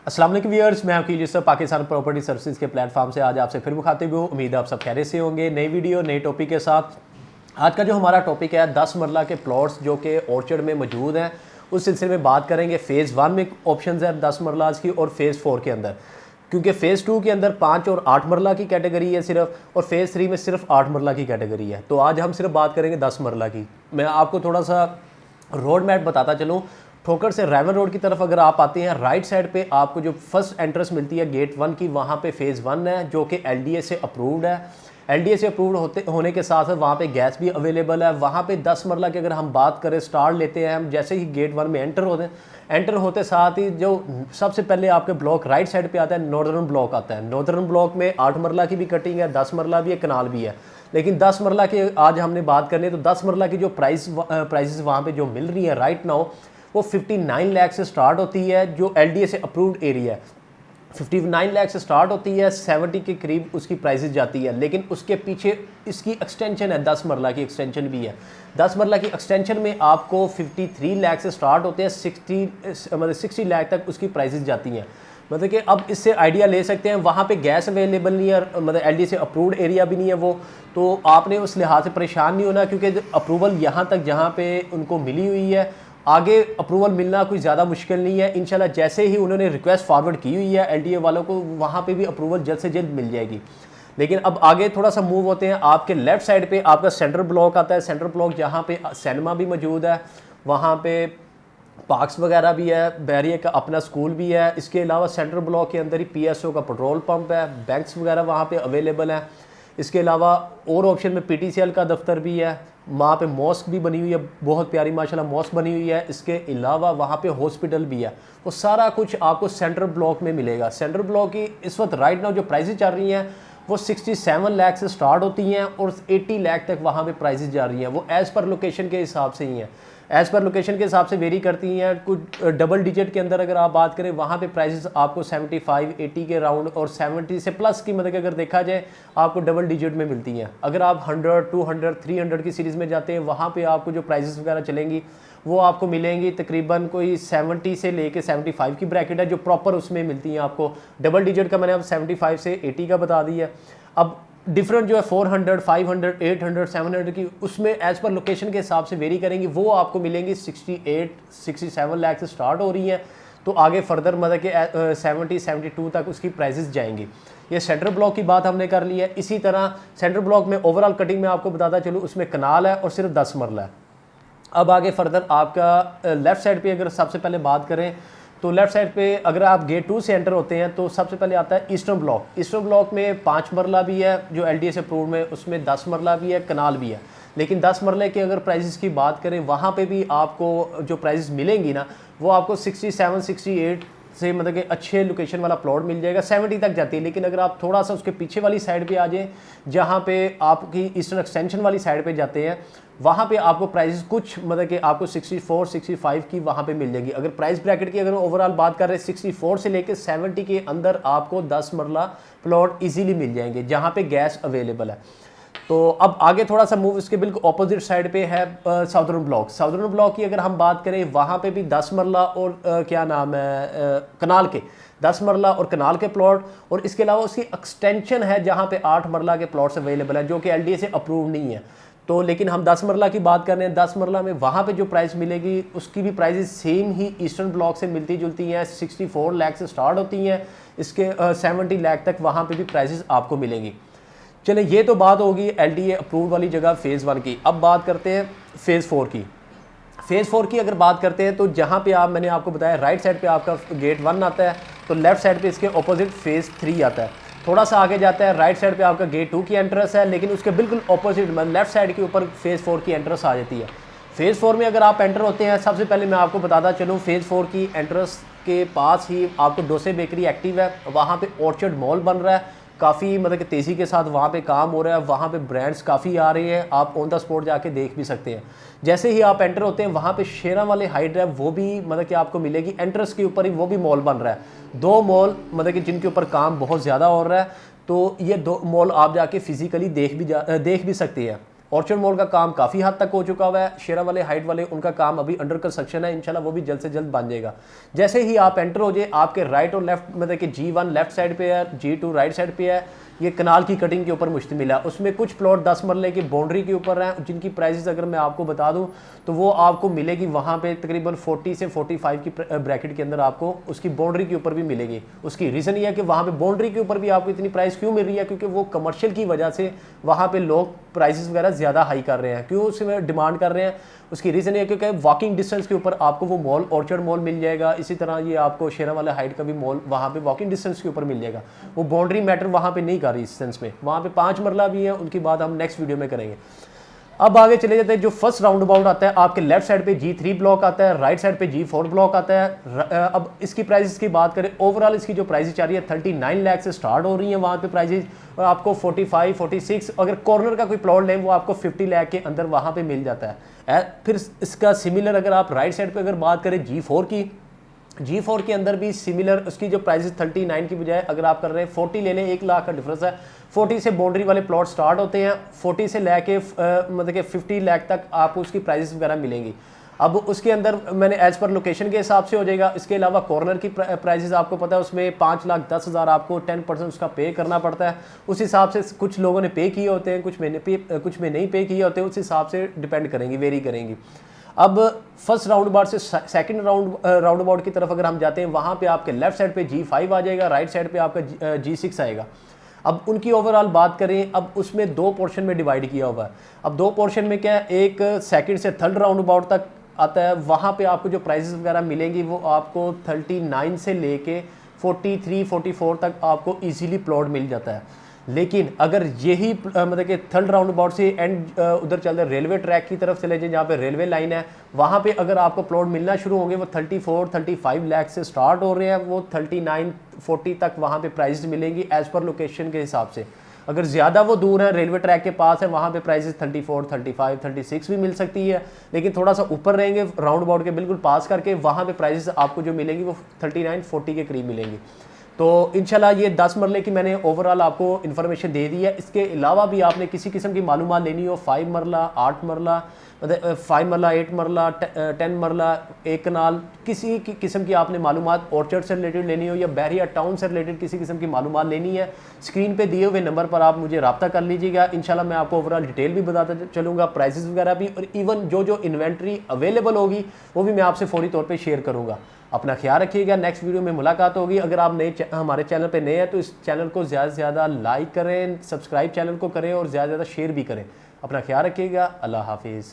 अस्सलाम वालेकुम व्यूअर्स, मैं आपकी जिस पाकिस्तान प्रॉपर्टी सर्विसेज के प्लेटफॉर्म से आज आपसे फिर मुखातिब हूँ। उम्मीद है आप सब खैरियत से होंगे। नई वीडियो नई टॉपिक के साथ। आज का जो हमारा टॉपिक है 10 मरला के प्लॉट्स जो कि ऑर्चर्ड में मौजूद हैं, उस सिलसिले में बात करेंगे। फ़ेज़ 1 में ऑप्शन है 10 मरलाज की और फ़ेज़ 4 के अंदर, क्योंकि फ़ेज़ 2 के अंदर 5 और 8 मरला की कैटेगरी है सिर्फ, और फ़ेज़ 3 में सिर्फ 8 मरला की कैटेगरी है। तो आज हम सिर्फ बात करेंगे 10 मरला की। मैं आपको थोड़ा सा रोड मैप बताता चलूँ। ठोकर से रेवन रोड की तरफ अगर आप आते हैं, राइट साइड पे आपको जो फर्स्ट एंट्रेंस मिलती है गेट 1 की, वहाँ पे फ़ेज़ 1 है जो कि LDA से अप्रूव्ड है। LDA से अप्रूव्ड होने के साथ साथ वहाँ पे गैस भी अवेलेबल है। वहाँ पे 10 मरला की अगर हम बात करें, स्टार्ट लेते हैं हम जैसे ही गेट 1 में एंटर होते साथ ही जो सबसे पहले आपके ब्लॉक राइट साइड पे आता है, नॉर्दर्न ब्लॉक आता है। नॉर्दर्न ब्लॉक में 8 मरला की भी कटिंग है, 10 मरला भी है, कनाल भी है। लेकिन 10 मरला की आज हमने बात करनी है, तो 10 मरला की जो प्राइसेस वहाँ पे जो मिल रही है राइट नाउ, वो 59 लाख से स्टार्ट होती है, जो LDA से अप्रूव्ड एरिया है। 59 लाख से स्टार्ट होती है, 70 के करीब उसकी प्राइसेस जाती है। लेकिन उसके पीछे इसकी एक्सटेंशन है, 10 मरला की एक्सटेंशन भी है। 10 मरला की एक्सटेंशन में आपको 53 लाख से स्टार्ट होते हैं, 60 लाख तक उसकी प्राइसेस जाती हैं। मतलब कि अब इससे आइडिया ले सकते हैं, वहाँ पे गैस अवेलेबल नहीं है, मतलब LDA से अप्रूव्ड एरिया भी नहीं है वो, तो आपने उस लिहाज से परेशान नहीं होना, क्योंकि अप्रूवल यहाँ तक जहाँ पे उनको मिली हुई है, आगे अप्रूवल मिलना कोई ज़्यादा मुश्किल नहीं है। इंशाल्लाह जैसे ही उन्होंने रिक्वेस्ट फॉरवर्ड की हुई है LDA वालों को, वहाँ पे भी अप्रूवल जल्द से जल्द मिल जाएगी। लेकिन अब आगे थोड़ा सा मूव होते हैं। आपके लेफ़्ट साइड पे आपका सेंट्रल ब्लॉक आता है। सेंट्रल ब्लॉक जहाँ पे सिनेमा भी मौजूद है, वहाँ पे पार्क्स वगैरह भी है, बैरियर का अपना स्कूल भी है। इसके अलावा सेंट्रल ब्लॉक के अंदर ही PSO का पेट्रोल पंप है, बैंक्स वगैरह वहाँ पे अवेलेबल है। इसके अलावा और ऑप्शन में PTCL का दफ्तर भी है, वहाँ पे मॉस्क भी बनी हुई है, बहुत प्यारी माशाल्लाह मॉस्क बनी हुई है। इसके अलावा वहाँ पे हॉस्पिटल भी है। वो सारा कुछ आपको सेंट्रल ब्लॉक में मिलेगा। सेंट्रल ब्लॉक की इस वक्त राइट नाउ जो प्राइसेस चल रही हैं, वो 67 लाख से स्टार्ट होती हैं और 80 लाख तक वहाँ पे प्राइसेस जा रही हैं। वो एज़ पर लोकेशन के हिसाब से ही हैं, एज़ पर लोकेशन के हिसाब से वेरी करती हैं। कुछ डबल डिजिट के अंदर अगर आप बात करें, वहाँ पे प्राइसेस आपको 75 80 के राउंड और 70 से प्लस की, मतलब अगर देखा जाए आपको डबल डिजिट में मिलती हैं। अगर आप 100 200 300 की सीरीज़ में जाते हैं, वहाँ पे आपको जो प्राइसेस वगैरह चलेंगी वो आपको मिलेंगी तकरीबन कोई 70 से लेके 75 की ब्रैकेट है जो प्रॉपर उसमें मिलती हैं आपको। डबल डिजिट का मैंने अब 75 से 80 का बता दिया। अब डिफरेंट जो है 400 500 800 700 की, उसमें एज़ पर लोकेशन के हिसाब से वेरी करेंगी। वो आपको मिलेंगी 68 67 लाख से स्टार्ट हो रही हैं, तो आगे फर्दर मतलब कि 70 72 तक उसकी प्राइसेस जाएंगी। ये सेंट्रल ब्लॉक की बात हमने कर ली है। इसी तरह सेंट्रल ब्लॉक में ओवरऑल कटिंग में आपको बताता चलूँ, उसमें कनाल है और सिर्फ 10 मरला है। अब आगे फर्दर आपका लेफ़्ट साइड पे अगर सबसे पहले बात करें, तो लेफ़्ट साइड पे अगर आप गेट 2 से एंटर होते हैं, तो सबसे पहले आता है ईस्टर्न ब्लॉक। ईस्टर्न ब्लॉक में 5 मरला भी है जो LDA से अप्रूव में, उसमें 10 मरला भी है, कनाल भी है। लेकिन 10 मरले के अगर प्राइसेस की बात करें, वहाँ पे भी आपको जो प्राइसेस मिलेंगी ना, वो आपको 67 68 से, मतलब कि अच्छे लोकेशन वाला प्लॉट मिल जाएगा। 70 तक जाती है। लेकिन अगर आप थोड़ा सा उसके पीछे वाली साइड पे आ जाएं, जहाँ पे आपकी ईस्टर्न एक्सटेंशन वाली साइड पे जाते हैं, वहाँ पे आपको प्राइसेस कुछ, मतलब कि आपको 64 65 की वहाँ पे मिल जाएगी। अगर प्राइस ब्रैकेट की अगर ओवरऑल बात कर रहे हैं, 64 से लेकर 70 के अंदर आपको 10 मरला प्लॉट इजीली मिल जाएंगे, जहाँ पे गैस अवेलेबल है। तो अब आगे थोड़ा सा मूव इसके बिल्कुल ऑपोजिट साइड पे है साउदर्न ब्लॉक। साउदर्न ब्लॉक की अगर हम बात करें, वहाँ पे भी 10 मरला और क्या नाम है कनाल के 10 मरला और कनाल के प्लॉट, और इसके अलावा उसकी एक्सटेंशन है जहाँ पे 8 मरला के प्लॉट्स अवेलेबल है, जो कि LDA से अप्रूव नहीं है। तो लेकिन हम 10 मरला की बात कर रहे हैं। 10 मरला में वहाँ पे जो प्राइस मिलेगी, उसकी भी प्राइसेस सेम ही ईस्टर्न ब्लॉक से मिलती जुलती हैं। 64 लाख से स्टार्ट होती हैं, इसके 70 लाख तक वहाँ पे भी प्राइसेस आपको मिलेंगी। चले, ये तो बात होगी LDA अप्रूव वाली जगह फ़ेज़ 1 की। अब बात करते हैं फ़ेज़ 4 की। फ़ेज़ 4 की अगर बात करते हैं, तो जहाँ पे मैंने आपको बताया राइट साइड पे आपका गेट 1 आता है, तो लेफ़्ट साइड पे इसके ऑपोजिट फ़ेज़ 3 आता है। थोड़ा सा आगे जाता है, राइट साइड पे आपका गेट 2 की एंट्रेंस है, लेकिन उसके बिल्कुल ऑपोजिट मतलब लेफ़्ट साइड के ऊपर फ़ेज़ 4 की एंट्रेंस आ जाती है। फ़ेज़ 4 में अगर आप एंटर होते हैं, सबसे पहले मैं आपको बताता चलूँ, फ़ेज़ 4 की एंट्रेंस के पास ही आपको डोसे बेकरी एक्टिव है। वहाँ पे ऑर्चर्ड मॉल बन रहा है, काफ़ी मतलब कि तेज़ी के साथ वहाँ पे काम हो रहा है। वहाँ पे ब्रांड्स काफ़ी आ रही हैं, आप ऑन द स्पॉट जाके देख भी सकते हैं। जैसे ही आप एंटर होते हैं, वहाँ पे शेरा वाले हाई ड्राइव वो भी मतलब कि आपको मिलेगी। एंट्रेंस के ऊपर ही वो भी मॉल बन रहा है। 2 मॉल मतलब कि जिनके ऊपर काम बहुत ज़्यादा हो रहा है, तो ये 2 मॉल आप जाके फिज़िकली देख भी सकते हैं। ऑर्चर्ड मॉल का काम काफ़ी हद तक हो चुका हुआ है, शेरा वाले हाइट वाले उनका काम अभी अंडर कंस्ट्रक्शन है, इंशाल्लाह वो भी जल्द से जल्द बन जाएगा। जैसे ही आप एंटर हो जाए, आपके राइट और लेफ्ट मतलब कि G1 लेफ्ट साइड पे है, G2 राइट साइड पे है, ये कनाल की कटिंग के ऊपर मुश्तमिल है। उसमें कुछ प्लॉट 10 मरले की बाउंड्री के ऊपर हैं, जिनकी प्राइसेस अगर मैं आपको बता दूं तो वो आपको मिलेगी वहाँ पे तकरीबन 40 से 45 की ब्रैकेट के अंदर आपको उसकी बाउंड्री के ऊपर भी मिलेगी। उसकी रीज़न ये है कि वहाँ पे बाउंड्री के ऊपर भी आपको इतनी प्राइस क्यों मिल रही है, क्योंकि वो कमर्शियल की वजह से वहाँ पे लोग प्राइसेस वगैरह ज़्यादा हाई कर रहे हैं। क्यों उसमें डिमांड कर रहे हैं, उसकी रीज़न ये है क्योंकि वॉकिंग डिस्टेंस के ऊपर आपको वो मॉल ऑर्चर्ड मॉल मिल जाएगा। इसी तरह ये आपको शेरा वाला हाइट का भी मॉल वहाँ पे वॉकिंग डिस्टेंस के ऊपर मिल जाएगा। वो बाउंड्री मैटर वहाँ पे नहीं कर रही इस सेंस में। वहाँ पे 5 मरला भी है, उनकी बात हम नेक्स्ट वीडियो में करेंगे। अब आगे चले जाते हैं। जो फर्स्ट राउंड अबाउट आता है आपके लेफ्ट साइड पे G3 ब्लॉक आता है, राइट साइड पे G4 ब्लॉक आता है। अब इसकी प्राइसेस की बात करें, ओवरऑल इसकी जो प्राइसेस जा रही है 39 लाख से स्टार्ट हो रही है वहाँ पे प्राइसेस, और आपको 45, 46 अगर कॉर्नर का कोई प्लॉट लें वो आपको 50 लाख के अंदर वहाँ पे मिल जाता है। फिर इसका सिमिलर अगर आप राइट साइड पर अगर बात करें G4 की, G4 के अंदर भी सिमिलर उसकी जो प्राइसेस 39 की बजाय अगर आप कर रहे हैं 40 ले लें, 1 लाख का डिफरेंस है। 40 से बाउंड्री वाले प्लॉट स्टार्ट होते हैं, 40 से लेके मतलब कि 50 लाख तक आपको उसकी प्राइसेस वगैरह मिलेंगी। अब उसके अंदर मैंने एज पर लोकेशन के हिसाब से हो जाएगा। इसके अलावा कॉर्नर की प्राइसेस आपको पता है उसमें 5,10,000 आपको 10% उसका पे करना पड़ता है। उस हिसाब से कुछ लोगों ने पे किए होते हैं, कुछ में नहीं पे किए होते हैं, उस हिसाब से डिपेंड करेंगी, वेरी करेंगी। अब फर्स्ट राउंड अबाउट से सेकंड राउंड अबाउट की तरफ अगर हम जाते हैं, वहाँ पे आपके लेफ्ट साइड पे G5 आ जाएगा, राइट साइड पे आपका G6 आएगा। अब उनकी ओवरऑल बात करें, अब उसमें 2 पोर्शन में डिवाइड किया हुआ है। अब 2 पोर्शन में क्या है, एक सेकंड से थर्ड राउंड अबाउट तक आता है, वहाँ पे आपको जो प्राइसेस वगैरह मिलेंगी वो आपको 39 से लेके 43, 44 तक आपको ईजीली प्लॉट मिल जाता है। लेकिन अगर यही मतलब कि थर्ड राउंड अबाउट से एंड उधर चलते रेलवे ट्रैक की तरफ चले जाए, जहाँ पे रेलवे लाइन है, वहाँ पे अगर आपको प्लॉट मिलना शुरू होंगे वो 34, 35 लाख से स्टार्ट हो रहे हैं, वो 39, 40 तक वहाँ पे प्राइसेस मिलेंगी एज पर लोकेशन के हिसाब से। अगर ज़्यादा वो दूर है, रेलवे ट्रैक के पास है, वहाँ पे प्राइसेस 34, 35, 36 भी मिल सकती है। लेकिन थोड़ा सा ऊपर रहेंगे राउंड अबाउट के बिल्कुल पास करके, वहाँ पे प्राइसेस आपको जो मिलेंगी वो 39, 40 के करीब मिलेंगी। तो इंशाल्लाह ये 10 मरले की मैंने ओवरऑल आपको इन्फॉर्मेशन दे दी है। इसके अलावा भी आपने किसी किस्म की मालूमात लेनी हो, 5 मरला, 8 मरला, मतलब 5 मरला, 8 मरला, 10 मरला, एक कनाल, किसी की किस्म की आपने मालूमात ऑर्चर्ड से रिलेटेड लेनी हो या बहरिया टाउन से रिलेटेड किसी किस्म की मालूमात लेनी है, स्क्रीन पे दिए हुए नंबर पर आप मुझे रब्ता कर लीजिएगा। इंशाल्लाह मैं आपको ओवरऑल डिटेल भी बताता चलूँगा, प्राइसेस वगैरह भी, और इवन जो इन्वेंट्री अवेलेबल होगी वो भी मैं आपसे फौरी तौर पर शेयर करूँगा। अपना ख्याल रखिएगा, नेक्स्ट वीडियो में मुलाकात होगी। अगर आप हमारे चैनल पे नए हैं तो इस चैनल को ज़्यादा से ज़्यादा लाइक करें, सब्सक्राइब चैनल को करें और ज़्यादा से ज़्यादा शेयर भी करें। अपना ख्याल रखिएगा, अल्लाह हाफिज़।